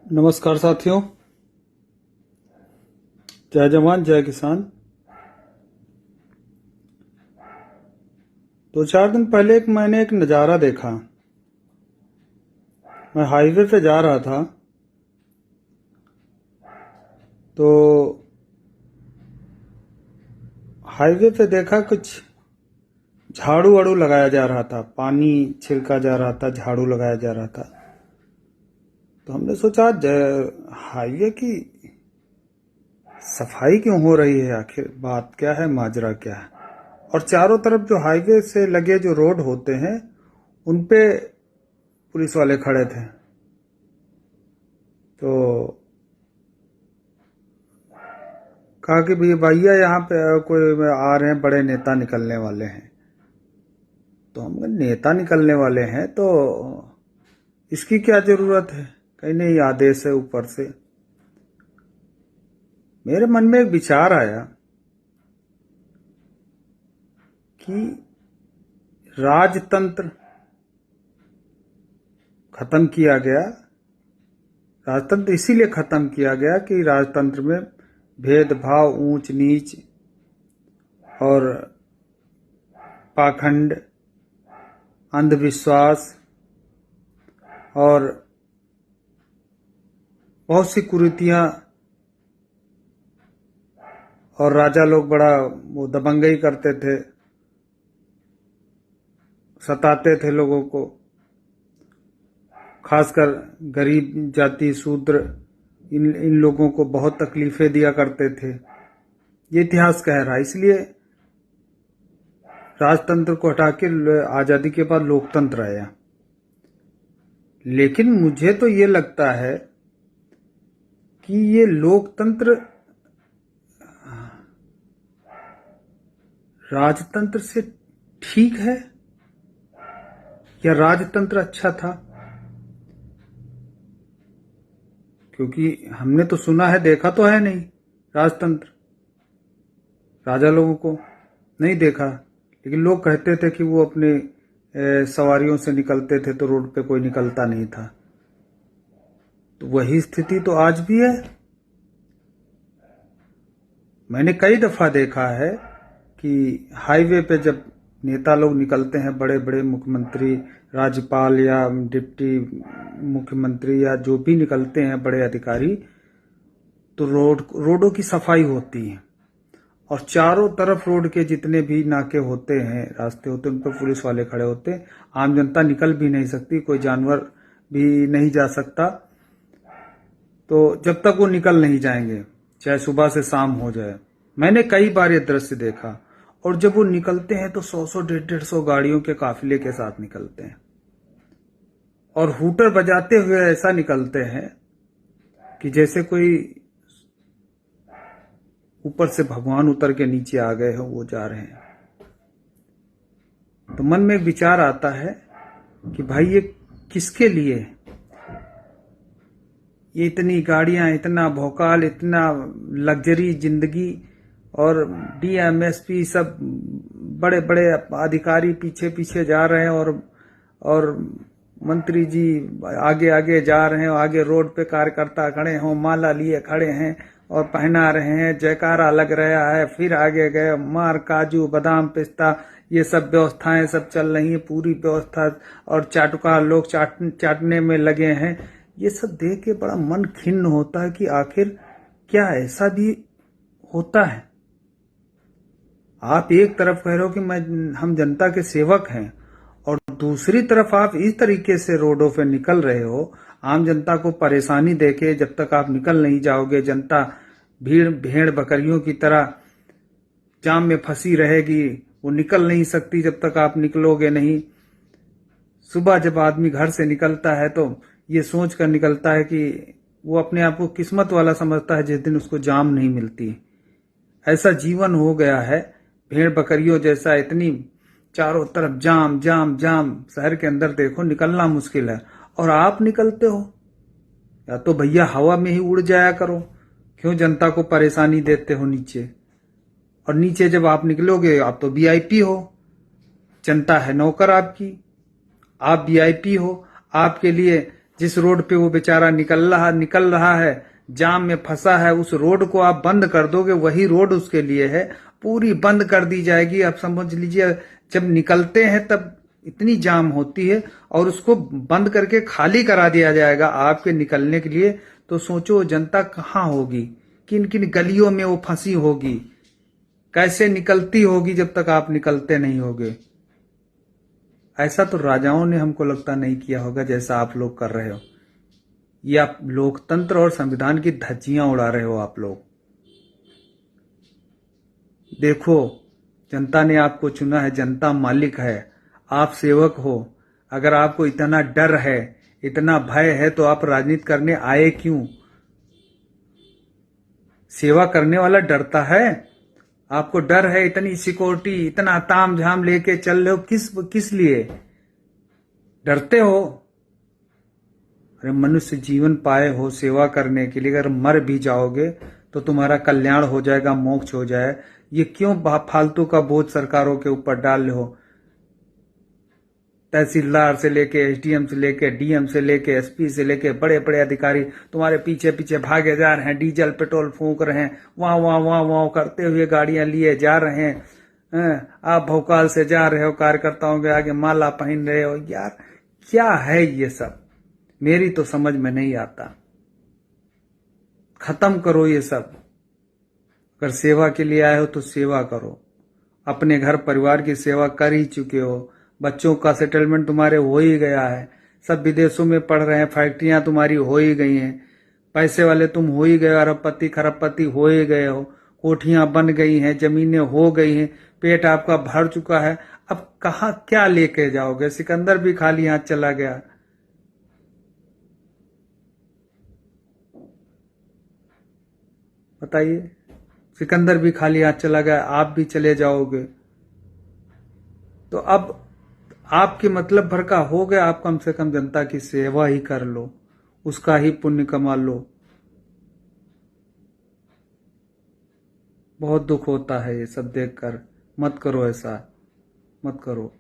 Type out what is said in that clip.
नमस्कार साथियों, जय जवान जय किसान। 2-4 दिन पहले मैंने एक नज़ारा देखा। मैं हाईवे पे जा रहा था तो हाईवे पे देखा कुछ झाड़ू वाड़ू लगाया जा रहा था, पानी छिड़का जा रहा था, झाड़ू लगाया जा रहा था। तो हमने सोचा हाईवे की सफाई क्यों हो रही है, आखिर बात क्या है, माजरा क्या है। और चारों तरफ जो हाईवे से लगे जो रोड होते हैं उन पे पुलिस वाले खड़े थे। तो कहा कि भैया यहाँ पे कोई आ रहे हैं, बड़े नेता निकलने वाले हैं। तो हम कहे, नेता निकलने वाले हैं तो इसकी क्या जरूरत है, कहीं नहीं, आदेश है ऊपर से। मेरे मन में एक विचार आया कि राजतंत्र खत्म किया गया। राजतंत्र इसीलिए खत्म किया गया कि राजतंत्र में भेदभाव, ऊंच नीच और पाखंड, अंधविश्वास और बहुत सी कुरीतियां, और राजा लोग बड़ा वो दबंगई करते थे, सताते थे लोगों को, खासकर गरीब जाति, शूद्र, इन लोगों को बहुत तकलीफें दिया करते थे। ये इतिहास कह रहा है। इसलिए राजतंत्र को हटा के आजादी के बाद लोकतंत्र आया। लेकिन मुझे तो ये लगता है कि ये लोकतंत्र राजतंत्र से ठीक है या राजतंत्र अच्छा था। क्योंकि हमने तो सुना है, देखा तो है नहीं राजतंत्र, राजा लोगों को नहीं देखा। लेकिन लोग कहते थे कि वो अपने सवारियों से निकलते थे तो रोड पे कोई निकलता नहीं था। तो वही स्थिति तो आज भी है। मैंने कई दफा देखा है कि हाईवे पे जब नेता लोग निकलते हैं, बड़े बड़े मुख्यमंत्री, राज्यपाल या डिप्टी मुख्यमंत्री या जो भी निकलते हैं बड़े अधिकारी, तो रोडों की सफाई होती है और चारों तरफ रोड के जितने भी नाके होते हैं, रास्ते होते हैं, उन पर पुलिस वाले खड़े होते हैं। आम जनता निकल भी नहीं सकती, कोई जानवर भी नहीं जा सकता। तो जब तक वो निकल नहीं जाएंगे, चाहे सुबह से शाम हो जाए। मैंने कई बार ये दृश्य देखा। और जब वो निकलते हैं तो 100-100, 150-150 गाड़ियों के काफिले के साथ निकलते हैं और हूटर बजाते हुए ऐसा निकलते हैं कि जैसे कोई ऊपर से भगवान उतर के नीचे आ गए हो, वो जा रहे हैं। तो मन में एक विचार आता है कि भाई ये किसके लिए, ये इतनी गाड़ियां, इतना भौकाल, इतना लग्जरी जिंदगी, और डीएमएसपी सब बड़े बड़े अधिकारी पीछे पीछे जा रहे हैं और मंत्री जी आगे आगे जा रहे हैं। आगे रोड पे कार्यकर्ता खड़े हों, माला लिए खड़े हैं और पहना रहे हैं, जयकारा लग रहा है। फिर आगे गए, मार, काजू, बादाम, पिस्ता, ये सब व्यवस्थाएं सब चल रही है, पूरी व्यवस्था, और चाटुकार लोग चाटने में लगे हैं। ये सब देख के बड़ा मन खिन्न होता है कि आखिर क्या ऐसा भी होता है। आप एक तरफ कह रहे हो कि हम जनता के सेवक हैं, और दूसरी तरफ आप इस तरीके से रोडों पे निकल रहे हो, आम जनता को परेशानी देके। जब तक आप निकल नहीं जाओगे, जनता भेड़ बकरियों की तरह जाम में फंसी रहेगी, वो निकल नहीं सकती जब तक आप निकलोगे नहीं। सुबह जब आदमी घर से निकलता है तो ये सोच कर निकलता है कि वो अपने आप को किस्मत वाला समझता है जिस दिन उसको जाम नहीं मिलती। ऐसा जीवन हो गया है भेड़ बकरियों जैसा, इतनी चारों तरफ जाम जाम जाम। शहर के अंदर देखो, निकलना मुश्किल है। और आप निकलते हो, या तो भैया हवा में ही उड़ जाया करो, क्यों जनता को परेशानी देते हो नीचे। और नीचे जब आप निकलोगे, आप तो वीआईपी हो, जनता है नौकर आपकी, आप वीआईपी हो। आपके लिए जिस रोड पे वो बेचारा निकल रहा है, जाम में फंसा है, उस रोड को आप बंद कर दोगे, वही रोड उसके लिए है, पूरी बंद कर दी जाएगी। आप समझ लीजिए जब निकलते हैं तब इतनी जाम होती है और उसको बंद करके खाली करा दिया जाएगा आपके निकलने के लिए। तो सोचो जनता कहाँ होगी, किन किन गलियों में वो फंसी होगी, कैसे निकलती होगी जब तक आप निकलते नहीं होगे। ऐसा तो राजाओं ने हमको लगता नहीं किया होगा जैसा आप लोग कर रहे हो। ये आप लोकतंत्र और संविधान की धज्जियां उड़ा रहे हो आप लोग। देखो, जनता ने आपको चुना है, जनता मालिक है, आप सेवक हो। अगर आपको इतना डर है, इतना भय है, तो आप राजनीति करने आए क्यों? सेवा करने वाला डरता है? आपको डर है, इतनी सिक्योरिटी, इतना ताम झाम लेके चल रहे हो, किस लिए डरते हो? अरे मनुष्य जीवन पाए हो सेवा करने के लिए, अगर मर भी जाओगे तो तुम्हारा कल्याण हो जाएगा, मोक्ष हो जाए। ये क्यों फालतू का बोझ सरकारों के ऊपर डाल रहे हो? तहसीलदार से लेके एसडीएम से लेके डीएम से लेके एसपी से लेके बड़े बड़े अधिकारी तुम्हारे पीछे पीछे भागे जा रहे हैं, डीजल पेट्रोल फूंक रहे हैं, वहां करते हुए गाड़ियां लिए जा रहे हैं। आप भोकाल से जा रहे हो, कार्यकर्ताओं के आगे माला पहन रहे हो। यार क्या है ये सब? मेरी तो समझ में नहीं आता। खत्म करो ये सब। अगर सेवा के लिए आए हो तो सेवा करो। अपने घर परिवार की सेवा कर ही चुके हो, बच्चों का सेटलमेंट तुम्हारे हो ही गया है, सब विदेशों में पढ़ रहे हैं, फैक्ट्रियां तुम्हारी हो ही गई हैं, पैसे वाले तुम हो ही गए, अरबपति खरबपति हो ही गए हो, कोठियां बन गई हैं, जमीनें हो गई हैं, पेट आपका भर चुका है। अब कहाँ क्या लेके जाओगे? सिकंदर भी खाली हाथ चला गया। बताइए, सिकंदर भी खाली हाथ चला गया, आप भी चले जाओगे। तो अब आपके मतलब भर का हो गया, आप कम से कम जनता की सेवा ही कर लो, उसका ही पुण्य कमा लो। बहुत दुख होता है ये सब देखकर। मत करो ऐसा, मत करो।